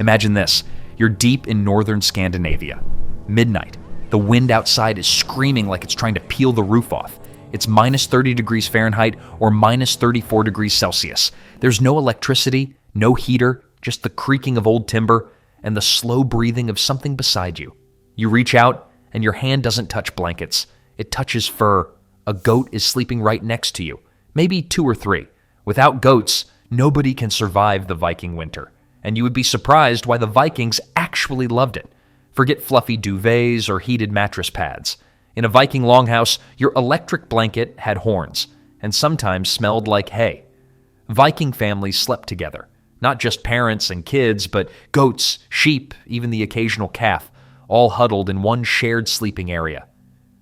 Imagine this. You're deep in northern Scandinavia. Midnight. The wind outside is screaming like it's trying to peel the roof off. It's minus 30 degrees Fahrenheit or minus 34 degrees Celsius. There's no electricity, no heater, just the creaking of old timber and the slow breathing of something beside you. You reach out and your hand doesn't touch blankets. It touches fur. A goat is sleeping right next to you, maybe 2 or 3. Without goats, nobody can survive the Viking winter. And you would be surprised why the Vikings actually loved it. Forget fluffy duvets or heated mattress pads. In a Viking longhouse, your electric blanket had horns and sometimes smelled like hay. Viking families slept together. Not just parents and kids, but goats, sheep, even the occasional calf, all huddled in one shared sleeping area.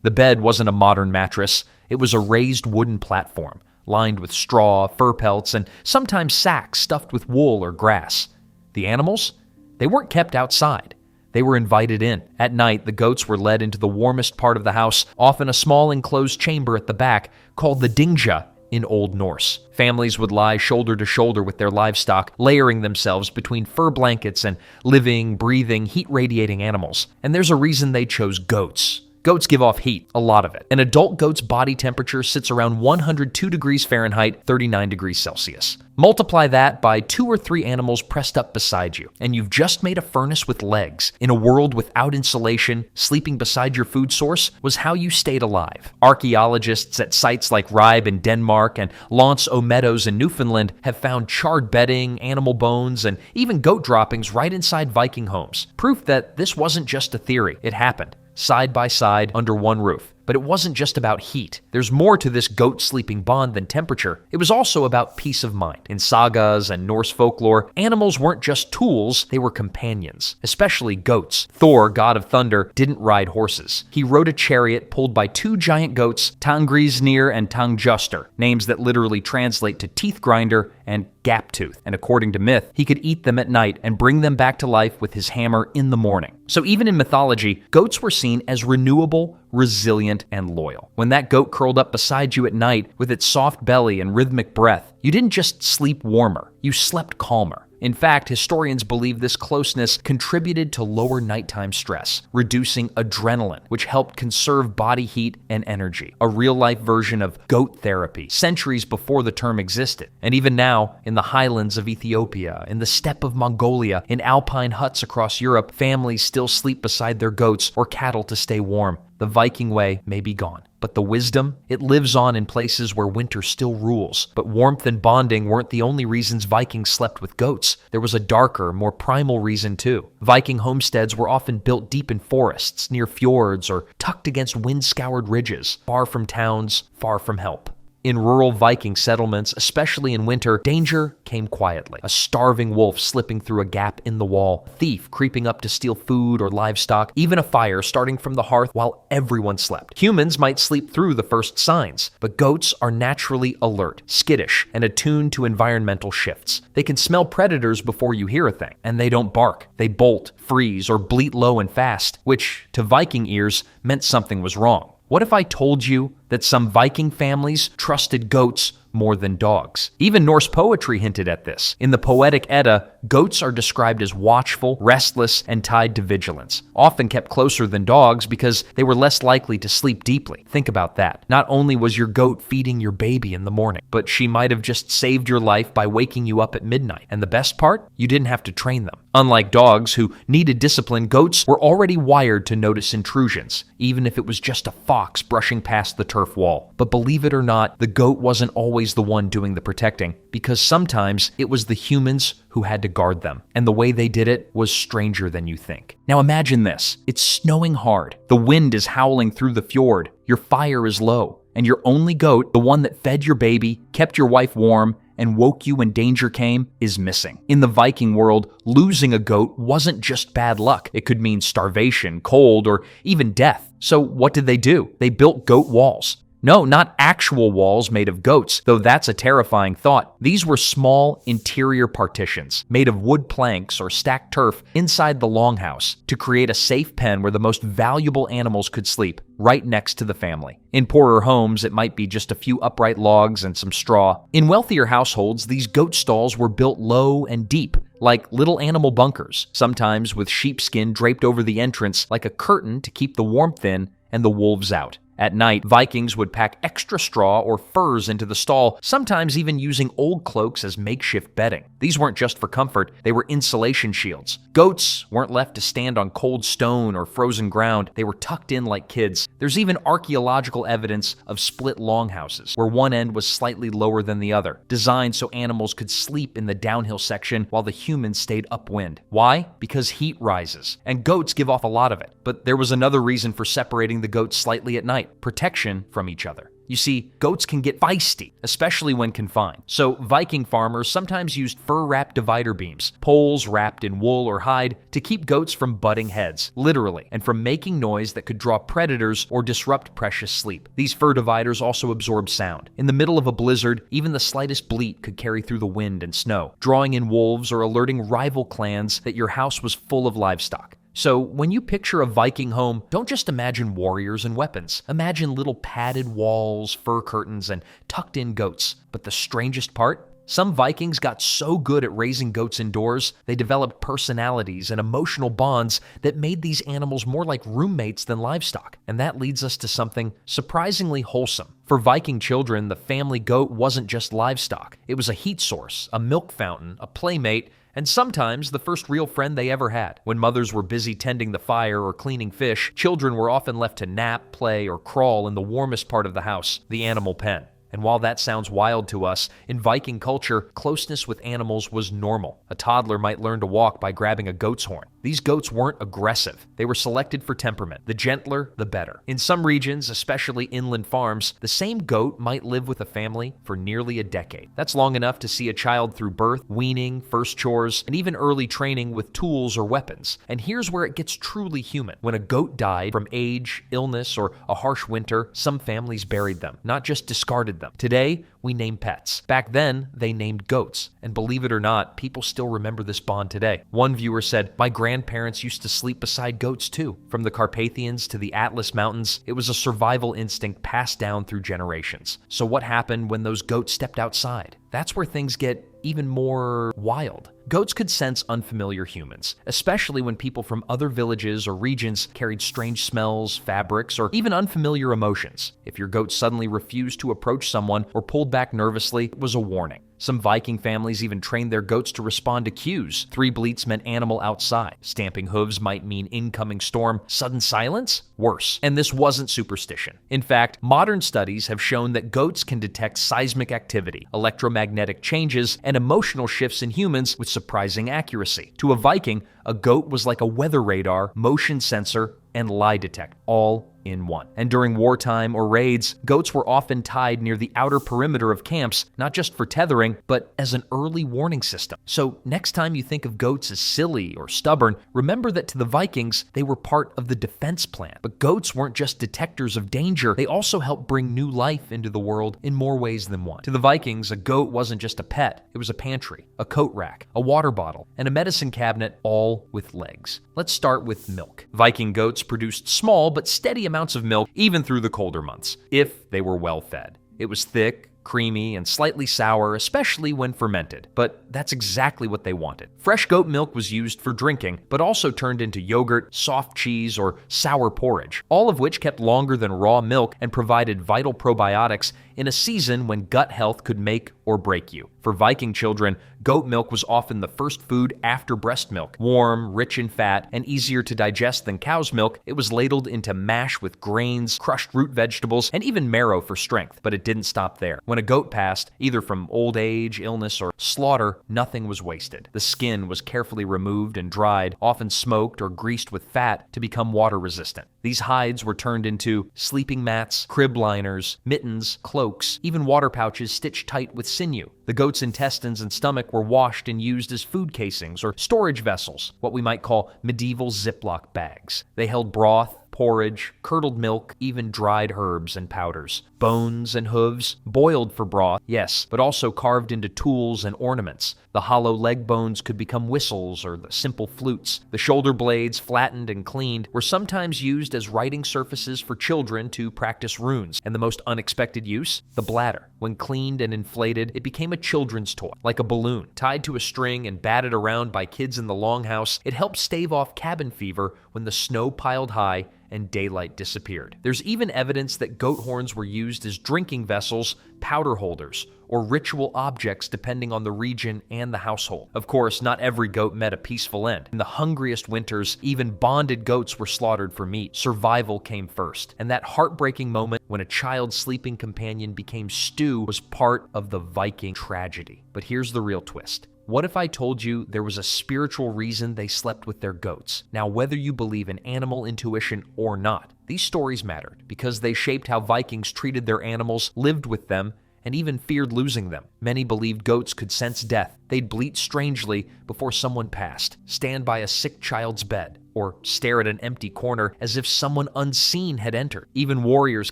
The bed wasn't a modern mattress. It was a raised wooden platform, lined with straw, fur pelts, and sometimes sacks stuffed with wool or grass. The animals? They weren't kept outside. They were invited in. At night, the goats were led into the warmest part of the house, often a small enclosed chamber at the back, called the dingja in Old Norse. Families would lie shoulder to shoulder with their livestock, layering themselves between fur blankets and living, breathing, heat-radiating animals. And there's a reason they chose goats. Goats give off heat, a lot of it. An adult goat's body temperature sits around 102 degrees Fahrenheit, 39 degrees Celsius. Multiply that by 2 or 3 animals pressed up beside you, and you've just made a furnace with legs. In a world without insulation, sleeping beside your food source was how you stayed alive. Archaeologists at sites like Ribe in Denmark and Lance aux Meadows in Newfoundland have found charred bedding, animal bones, and even goat droppings right inside Viking homes. Proof that this wasn't just a theory, it happened. Side by side, under one roof. But it wasn't just about heat. There's more to this goat-sleeping bond than temperature. It was also about peace of mind. In sagas and Norse folklore, animals weren't just tools, they were companions, especially goats. Thor, god of thunder, didn't ride horses. He rode a chariot pulled by 2 giant goats, Tangrisnir and Tangjuster, names that literally translate to teeth grinder and gap tooth. And according to myth, he could eat them at night and bring them back to life with his hammer in the morning. So even in mythology, goats were seen as renewable, resilient, and loyal. When that goat curled up beside you at night with its soft belly and rhythmic breath, you didn't just sleep warmer, you slept calmer. In fact, historians believe this closeness contributed to lower nighttime stress, reducing adrenaline, which helped conserve body heat and energy. A real-life version of goat therapy, centuries before the term existed. And even now, in the highlands of Ethiopia, in the steppe of Mongolia, in alpine huts across Europe, families still sleep beside their goats or cattle to stay warm. The Viking way may be gone, but the wisdom, it lives on in places where winter still rules. But warmth and bonding weren't the only reasons Vikings slept with goats. There was a darker, more primal reason too. Viking homesteads were often built deep in forests, near fjords, or tucked against wind-scoured ridges, far from towns, far from help. In rural Viking settlements, especially in winter, danger came quietly. A starving wolf slipping through a gap in the wall, a thief creeping up to steal food or livestock, even a fire starting from the hearth while everyone slept. Humans might sleep through the first signs, but goats are naturally alert, skittish, and attuned to environmental shifts. They can smell predators before you hear a thing, and they don't bark. They bolt, freeze, or bleat low and fast, which, to Viking ears, meant something was wrong. What if I told you that some Viking families trusted goats more than dogs? Even Norse poetry hinted at this. In the Poetic Edda, goats are described as watchful, restless, and tied to vigilance, often kept closer than dogs because they were less likely to sleep deeply. Think about that. Not only was your goat feeding your baby in the morning, but she might have just saved your life by waking you up at midnight. And the best part? You didn't have to train them. Unlike dogs who needed discipline, goats were already wired to notice intrusions, even if it was just a fox brushing past the turf wall. But believe it or not, the goat wasn't always the one doing the protecting, because sometimes it was the humans who had to guard them, and the way they did it was stranger than you think. Now imagine this. It's snowing hard. The wind is howling through the fjord. Your fire is low, and your only goat, the one that fed your baby, kept your wife warm, and woke you when danger came, is missing. In the Viking world, losing a goat wasn't just bad luck. It could mean starvation, cold, or even death. So what did they do? They built goat walls. No, not actual walls made of goats, though that's a terrifying thought. These were small interior partitions made of wood planks or stacked turf inside the longhouse to create a safe pen where the most valuable animals could sleep, right next to the family. In poorer homes, it might be just a few upright logs and some straw. In wealthier households, these goat stalls were built low and deep, like little animal bunkers, sometimes with sheepskin draped over the entrance like a curtain to keep the warmth in and the wolves out. At night, Vikings would pack extra straw or furs into the stall, sometimes even using old cloaks as makeshift bedding. These weren't just for comfort, they were insulation shields. Goats weren't left to stand on cold stone or frozen ground, they were tucked in like kids. There's even archaeological evidence of split longhouses, where one end was slightly lower than the other, designed so animals could sleep in the downhill section while the humans stayed upwind. Why? Because heat rises, and goats give off a lot of it. But there was another reason for separating the goats slightly at night: protection from each other. You see, goats can get feisty, especially when confined. So Viking farmers sometimes used fur-wrapped divider beams, poles wrapped in wool or hide, to keep goats from butting heads, literally, and from making noise that could draw predators or disrupt precious sleep. These fur dividers also absorb sound. In the middle of a blizzard, even the slightest bleat could carry through the wind and snow, drawing in wolves or alerting rival clans that your house was full of livestock. So when you picture a Viking home, don't just imagine warriors and weapons. Imagine little padded walls, fur curtains, and tucked-in goats. But the strangest part? Some Vikings got so good at raising goats indoors, they developed personalities and emotional bonds that made these animals more like roommates than livestock. And that leads us to something surprisingly wholesome. For Viking children, the family goat wasn't just livestock. It was a heat source, a milk fountain, a playmate, and sometimes the first real friend they ever had. When mothers were busy tending the fire or cleaning fish, children were often left to nap, play, or crawl in the warmest part of the house, the animal pen. And while that sounds wild to us, in Viking culture, closeness with animals was normal. A toddler might learn to walk by grabbing a goat's horn. These goats weren't aggressive. They were selected for temperament. The gentler, the better. In some regions, especially inland farms, the same goat might live with a family for nearly a decade. That's long enough to see a child through birth, weaning, first chores, and even early training with tools or weapons. And here's where it gets truly human. When a goat died from age, illness, or a harsh winter, some families buried them, not just discarded them. Today, we name pets. Back then, they named goats. And believe it or not, people still remember this bond today. One viewer said, "My grandparents used to sleep beside goats too." From the Carpathians to the Atlas Mountains, it was a survival instinct passed down through generations. So what happened when those goats stepped outside? That's where things get even more wild. Goats could sense unfamiliar humans, especially when people from other villages or regions carried strange smells, fabrics, or even unfamiliar emotions. If your goat suddenly refused to approach someone or pulled back nervously, it was a warning. Some Viking families even trained their goats to respond to cues. 3 bleats meant animal outside. Stamping hooves might mean incoming storm. Sudden silence? Worse. And this wasn't superstition. In fact, modern studies have shown that goats can detect seismic activity, electromagnetic changes, and emotional shifts in humans with surprising accuracy. To a Viking, a goat was like a weather radar, motion sensor, and lie detector, all in one. And during wartime or raids, goats were often tied near the outer perimeter of camps, not just for tethering, but as an early warning system. So next time you think of goats as silly or stubborn, remember that to the Vikings, they were part of the defense plan. But goats weren't just detectors of danger, they also helped bring new life into the world in more ways than one. To the Vikings, a goat wasn't just a pet, it was a pantry, a coat rack, a water bottle, and a medicine cabinet, all with legs. Let's start with milk. Viking goats produced small but steady amounts of milk even through the colder months, if they were well fed. It was thick, creamy, and slightly sour, especially when fermented. But that's exactly what they wanted. Fresh goat milk was used for drinking, but also turned into yogurt, soft cheese, or sour porridge, all of which kept longer than raw milk and provided vital probiotics in a season when gut health could make or break you. For Viking children, goat milk was often the first food after breast milk. Warm, rich in fat, and easier to digest than cow's milk, it was ladled into mash with grains, crushed root vegetables, and even marrow for strength. But it didn't stop there. When a goat passed, either from old age, illness, or slaughter, nothing was wasted. The skin was carefully removed and dried, often smoked or greased with fat to become water resistant. These hides were turned into sleeping mats, crib liners, mittens, cloaks, even water pouches stitched tight with sinew. The goat's intestines and stomach were washed and used as food casings or storage vessels, what we might call medieval Ziploc bags. They held broth, porridge, curdled milk, even dried herbs and powders. Bones and hooves, boiled for broth, yes, but also carved into tools and ornaments. The hollow leg bones could become whistles or the simple flutes. The shoulder blades, flattened and cleaned, were sometimes used as writing surfaces for children to practice runes. And the most unexpected use? The bladder. When cleaned and inflated, it became a children's toy, like a balloon. Tied to a string and batted around by kids in the longhouse, it helped stave off cabin fever when the snow piled high and daylight disappeared. There's even evidence that goat horns were used as drinking vessels, powder holders, or ritual objects depending on the region and the household. Of course, not every goat met a peaceful end. In the hungriest winters, even bonded goats were slaughtered for meat. Survival came first, and that heartbreaking moment when a child's sleeping companion became stew was part of the Viking tragedy. But here's the real twist. What if I told you there was a spiritual reason they slept with their goats? Now, whether you believe in animal intuition or not, these stories mattered because they shaped how Vikings treated their animals, lived with them, and even feared losing them. Many believed goats could sense death. They'd bleat strangely before someone passed, stand by a sick child's bed, or stare at an empty corner as if someone unseen had entered. Even warriors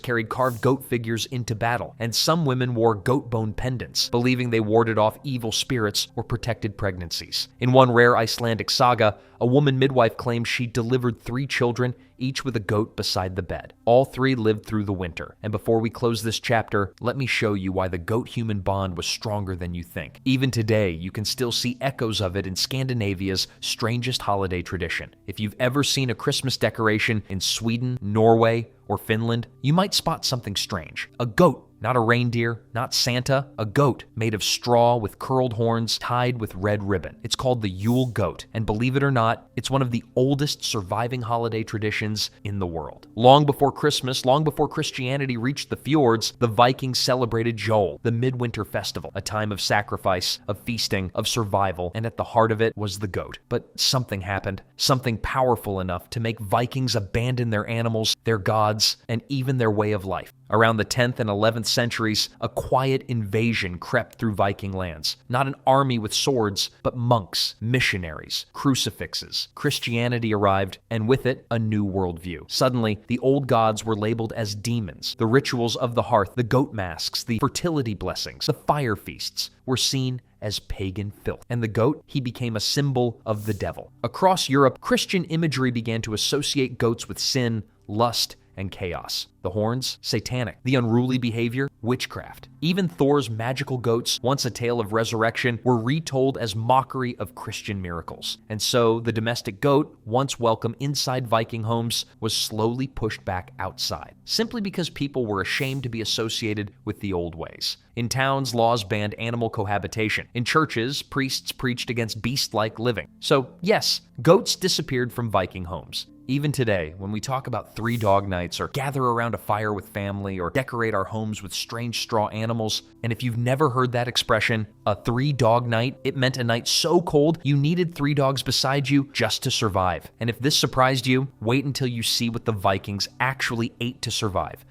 carried carved goat figures into battle, and some women wore goat bone pendants, believing they warded off evil spirits or protected pregnancies. In one rare Icelandic saga, a woman midwife claimed she delivered 3 children, each with a goat beside the bed. All 3 lived through the winter. And before we close this chapter, let me show you why the goat-human bond was stronger than you think. Even today, you can still see echoes of it in Scandinavia's strangest holiday tradition. If you've ever seen a Christmas decoration in Sweden, Norway, or Finland, you might spot something strange. A goat. Not a reindeer, not Santa, a goat made of straw with curled horns tied with red ribbon. It's called the Yule goat, and believe it or not, it's one of the oldest surviving holiday traditions in the world. Long before Christmas, long before Christianity reached the fjords, the Vikings celebrated Jol, the midwinter festival, a time of sacrifice, of feasting, of survival, and at the heart of it was the goat. But something happened, something powerful enough to make Vikings abandon their animals, their gods, and even their way of life. Around the 10th and 11th centuries, a quiet invasion crept through Viking lands. Not an army with swords, but monks, missionaries, crucifixes. Christianity arrived, and with it, a new worldview. Suddenly, the old gods were labeled as demons. The rituals of the hearth, the goat masks, the fertility blessings, the fire feasts were seen as pagan filth. And the goat, he became a symbol of the devil. Across Europe, Christian imagery began to associate goats with sin, lust, and chaos. The horns, satanic. The unruly behavior, witchcraft. Even Thor's magical goats, once a tale of resurrection, were retold as mockery of Christian miracles. And so the domestic goat, once welcome inside Viking homes, was slowly pushed back outside, simply because people were ashamed to be associated with the old ways. In towns, laws banned animal cohabitation. In churches, priests preached against beast-like living. So yes, goats disappeared from Viking homes. Even today, when we talk about 3 dog nights or gather around a fire with family or decorate our homes with strange straw animals, and if you've never heard that expression, a 3 dog night, it meant a night so cold you needed 3 dogs beside you just to survive. And if this surprised you, wait until you see what the Vikings actually ate to survive.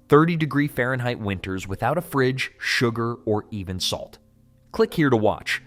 30-degree Fahrenheit winters without a fridge, sugar, or even salt. Click here to watch.